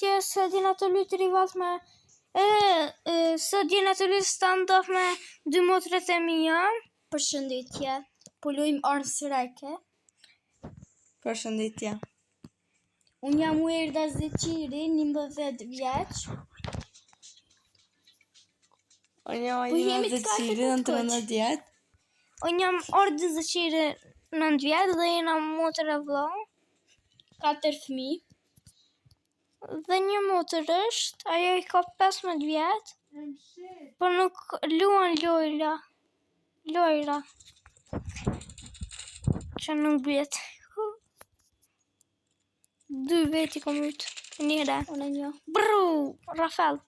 lutje, se dina të lutë rivat me... se dina të lutë stand-up me 2 motret e mija. Përshëndetje, po luajm Arns Reke. Përshëndetje. Unë jam Uerda Zeqiri, 19 vjeç. Unë jam Po jemi Alina të katërt Zeqiri, në 13 vjeç. Unë jam Ordi Zeqiri 9 vjetë dhe jena motër e vëlla. 4 fëmijë. Dhe një motër është, ajo I ka 15 vjetë, por nuk luan lojra. Që nuk bjetë. 2 veti kom ytë, njëre. Unë një. Bru, Rafael.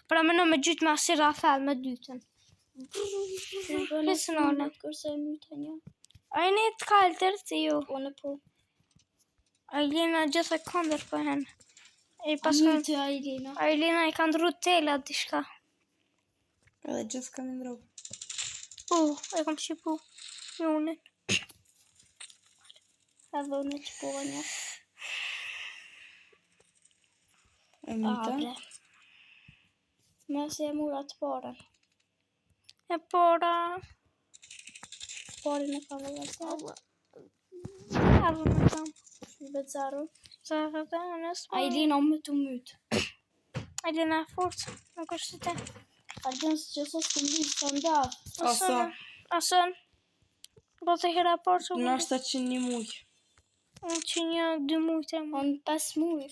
Pra meno me gjytë me asi Rafael, me dytën. Kësë nëne. Kërse e myta një. Ajne të kaltër të ju. Unë po. Ailina gjithë e kondër për hen. E pas Mytë Ailina. Ailina I ka ndru tela dishka. Edhe gjithë kam ndru. E kom shipu. Junin. Edhe unë që po një. E mita. Bre. Mëse e mura të parën. E pora... Parën e ka vëllësar. Avo me kam. Bezaro. Zara dhe nësë. Ailina më të mytë. Ailina e fort. Nuk është të te. Ailina së që sot të mytë të ndaf. Asën. Do të hera parë që Në është që një muj. Unë që 1-2 mujtë e më. Unë 5 mujë.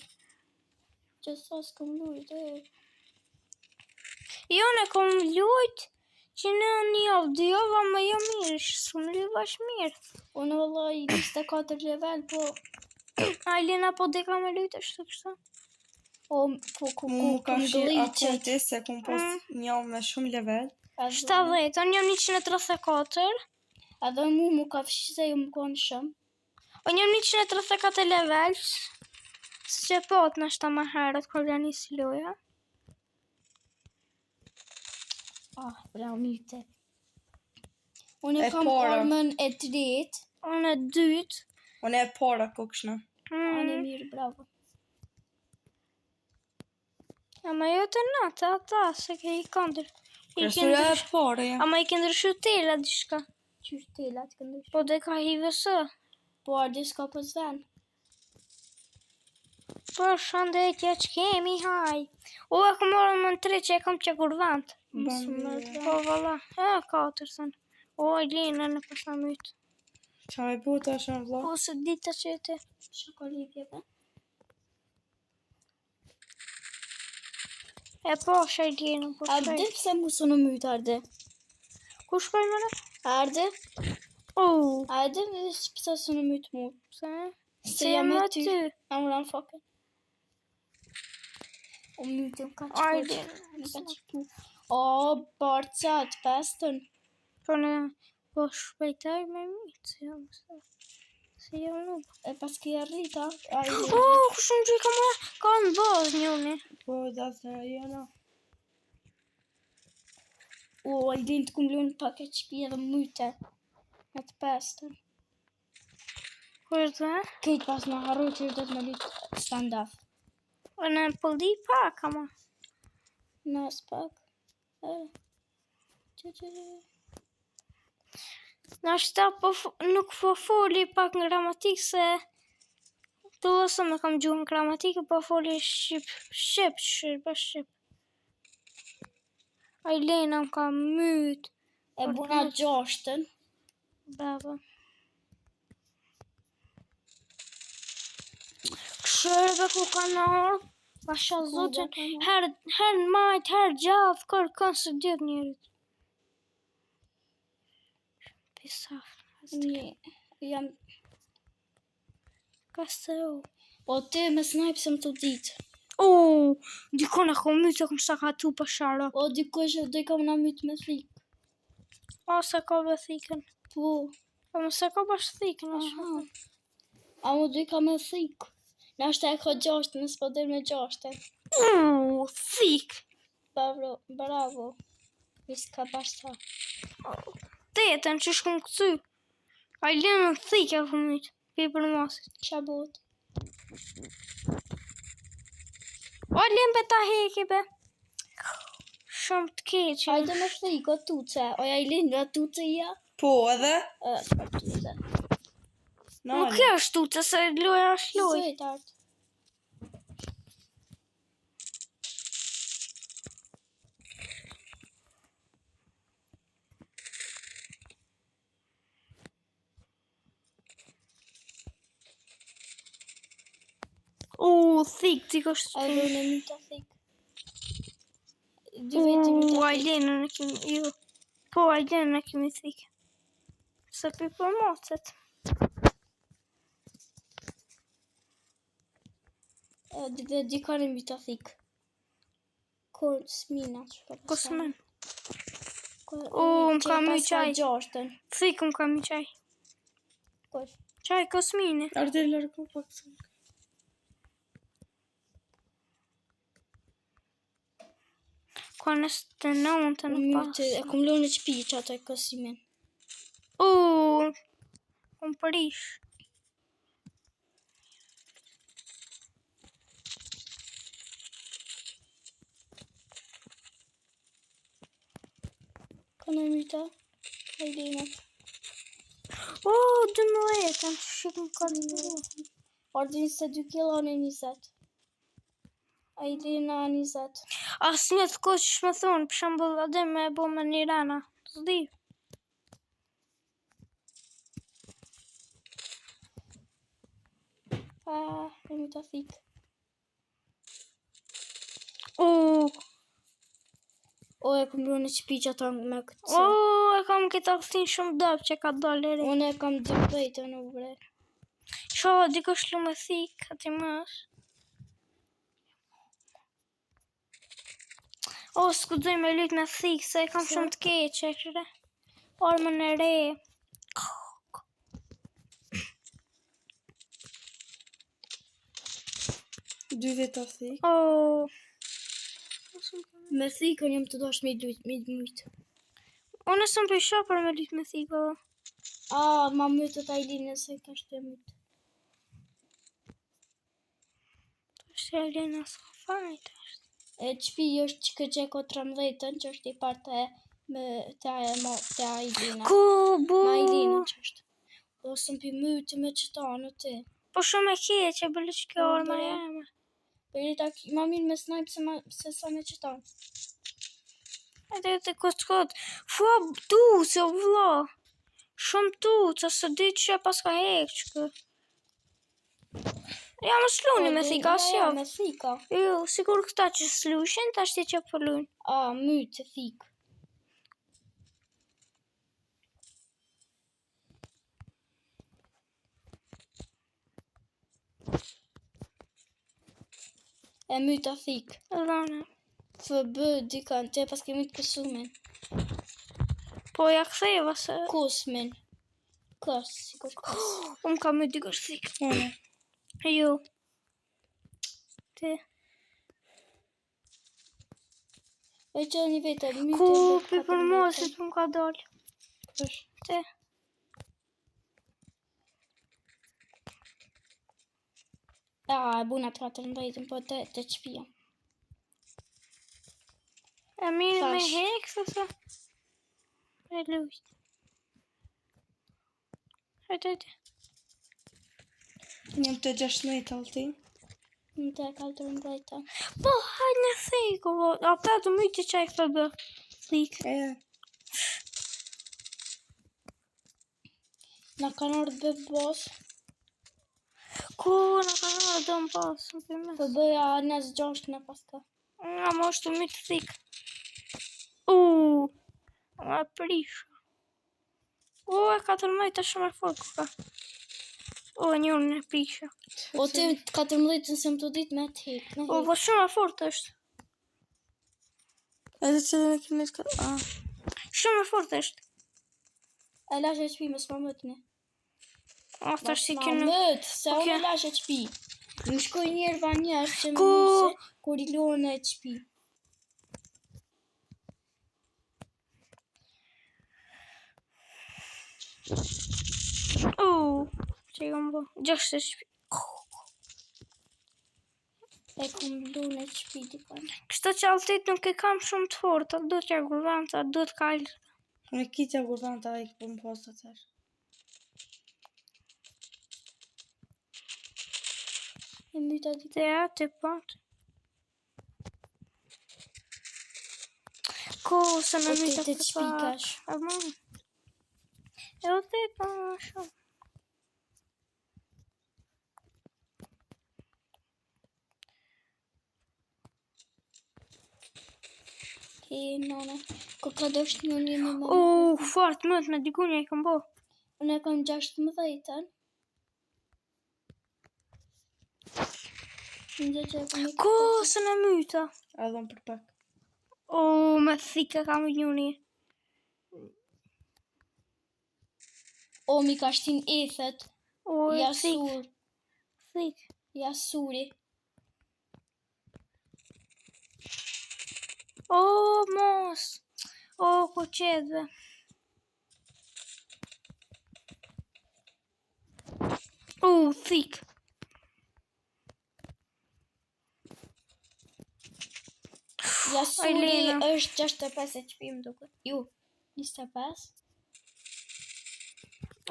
Që sot s'kom lujtë. Jo në kom lujtë që në një javë, 2 javë, ama jo mirë, s'kom lujtë bash mirë. Unë vëllaj 24 level, po... Ailina po deka me lujtë është të kështu. Mu kam shi akonti se kom pos një javë me shumë level. 70, unë jam 134. Edhe mu ka fshi se ju më konë shumë. Unë jam 134 level, së që pot në shta ma herët kër janë nisi loja. Bra myte. Unë kam armën e 3. Unë e 2. Unë e para kokshna. Unë e mirë, bravo. Ama jo të natë, ata, se ke I kondër. Kërësura e para, ja. Ama I këndryshu tela dishka. Qyrë tela të këndryshu. Po dhe ka hivësë. Po ardi s'ka për zven. Po shëndetje që kemi haj. E kom orën më në 3 që e kom që kurvant. Po valla, 4 thënë. Ailina në pasna mytë. Qa me buta shumë vla? Po se dita që e te. Shokolivjeve. E po Ailina, po shkoj. Ardi pëse mu së në mytë, Ardi? Ku shkoj më në? Ardi? Ardi pëse së në mytë mu? Pse? Se jam e ty. Jam uran fake. O mytë më ka qëpër. O, barcat, pestën. Po në, po shpejtaj me mytë, se jam nuk. E pas kja rrita. Shumë që ka në bazë njëni. Po, da të jena. Aldin të kumlu në pak e qëpi edhe myte. Me të pestën. Kërë dhe? Kejtë pas në harru që do të me litë stand-up. Në pëldi pak, ama. Në s'pak. Në shta nuk po foli pak në gramatikë se të lësë me kam gjuhë në gramatikë, po foli shqip. Ailina më ka mytë. E buna 6-ën. Bravo. Këshërve ku ka në orë, pasha zotin, her majtë, her gjavë, kërë kënë së djetë njërit. Pisaf. Jam... Kastero. Po ti me snajpë se më të ditë. Dikon e kom mytë, kom sakatu për shara. Dikush e dojka më në mytë me thikë. Se ka be thikën. Po. Po më se ka bash thikën. A mu dojka me thikë. Në ashtë e ka 6, nësë po dhe me 6. Thikë. Bravo. Visë ka bash ta. 8 që shkum këty. Ailina në thikë e kom mytë. Pi për masit. Qa botë? O, limbe ta heki, be. Shumë të keqe. Hajde me thik, o tuce. O ja i linë, o tuce ja. Po, edhe? S'ka tuce. Nuk kjo është tuce, se loja është loj. Zëjt artë. Thik, ti kështë A do në myta thik. Ajlenë në kemi, jo. Po, ajlenë në kemi thik. Se për mocet. Di ka në myta thik. Kosmina. Kosmen. Më ka my qaj. Thik, më ka my qaj. Kosh. Qaj kosmine. Arde lërgo pak të. Ka në 29 të në pas. E kum lone që pi që ato e kosimin. Kum përish. Ka në myta. Hajdenat. 12, shikëm ka të në. Ordi 22 kilo në 20. Ajlina 20. Asë një të kohë që shme thonë, për shambull, adhe me bo me një rana. Zdi. Në myta thik. E kom lune që pi që ato me këtë. E kam këtë aksin shumë dëpë që ka dalë eri. Unë e kam 12 në bre. Shoha, diko shlu me thik, ati mësh. S'kudzoj me lyt me thik, se e kam shumë të keqe, këshire. Armën e re. Dy veta thik. Me thikën jam të dosh me lyt. Unë së më pësha për me lyt me thik, Ma mytët Ajlinë se ka shte mytë. Shte Ajlinë s'ka fajt. Qpi është që këtë ko 13-ën, që është i partë të Ajlina. Bu! Ma Ajlina që është. Së mpi mytë me qëta në ti. Po shumë e keqe, bëllë që kjo orma jeme. Për i tak ma mirë me snajpë se sa me qëta. E të këtë. Fua tu, se u vla. Shumë tu, se di që pas ka hek që kë. Ja më sluni me thika, asë Ja, javë. me thika. Jo, sigur këta që slushin, ta shti që pëllun. Mytë, thik. E myta thik. Dhane. FB, dikën, te pas kemi të kësumin. Po ja këtheva se... Kosmin. Kos, sikur kos. Unë ka me dikër thik. Jo. Te. E që një vete, myte... Ku për mosit më ka dalë. Te. E buna 14, po të qpia. E mirë me hek, se. E lujt. Hajde. Njëm të 16 alti. Në të 14. Po, hajde në thiko. A për të mytë që e këtë bë. Thik. Në kanë orë të bë bos. Ku në kanë orë të më pasë. Po bëja nësë 6 në paska. Nga më është të mytë thik. Nga prisha. E 14 të shumë e fort ka. Njërë në prisha. O të 14 se më të ditë me të hek. Po shumë e fort është. Edhe që dhe në kemi të ka... Shumë e fort është. E lashe qpi me s'ma mëtë ne. Asta është si Ma kënë... mëtë, se unë e lashe qpi. Në shkoj njerë va njështë që më mëse, kur i lorën e qpi. Që i kam bo. 6 shpi. E kom blu në qëpi dikon. Kështu që altit nuk e kam shumë të forta, do t'ja gurvanta, do t'kajl. Unë e kitja gurvanta ai këpë më posta të tërë. E myta dikon. Dhe atë pat. Kosën e myta të çpikash. Aman. E o të pa shumë. Nona, ko ka dosht një me më. Fort mëtë me dikunja i kam bo. Unë e kam 16-ën. Kosën e myta. A dhëm për pak. Me thika kam njëni. Mi ka shtin ethet. Jasur. Thik. Jasuri. Mos. Ko qedve. Thik. Jasuri është 65 e qëpim duke. Ju, 25.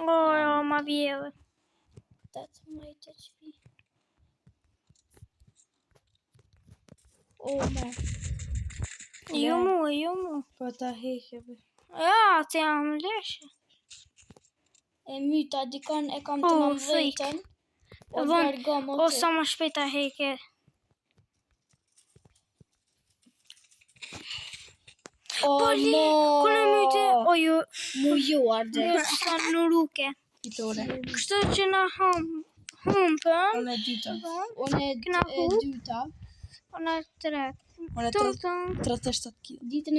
Ma vjeve. 18 e qëpim. Ma. Jo mu. Po ta hekjeve. Ja, të jam leshe. E myta dikon e kam të 19-ën. Sa më shpeta heke. Kone myte. Ju. Mu ju arde. Sa në ruke. Fitore. Kështu që na humpën. Unë e dyta. Unë e dyta. Unë e tret. Unë e 37 kilo. Ditën